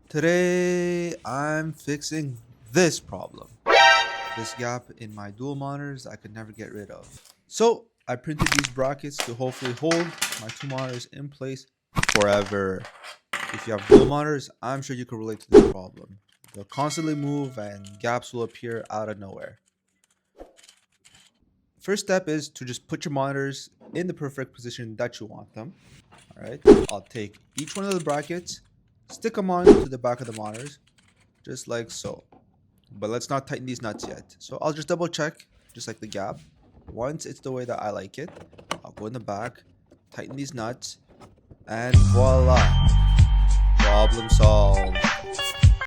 Today I'm fixing this problem. This gap in my dual monitors I could never get rid of. So I printed these brackets to hopefully hold my two monitors in place forever. If you have dual monitors, I'm sure you can relate to this problem. They'll constantly move and gaps will appear out of nowhere. First step is to just put your monitors in the perfect position that you want them. Alright, I'll take each one of the brackets, stick them on to the back of the monitors, just like so. But let's not tighten these nuts yet. So I'll just double check, just like the gap. Once it's the way that I like it, I'll go in the back, tighten these nuts, and voila! Problem solved.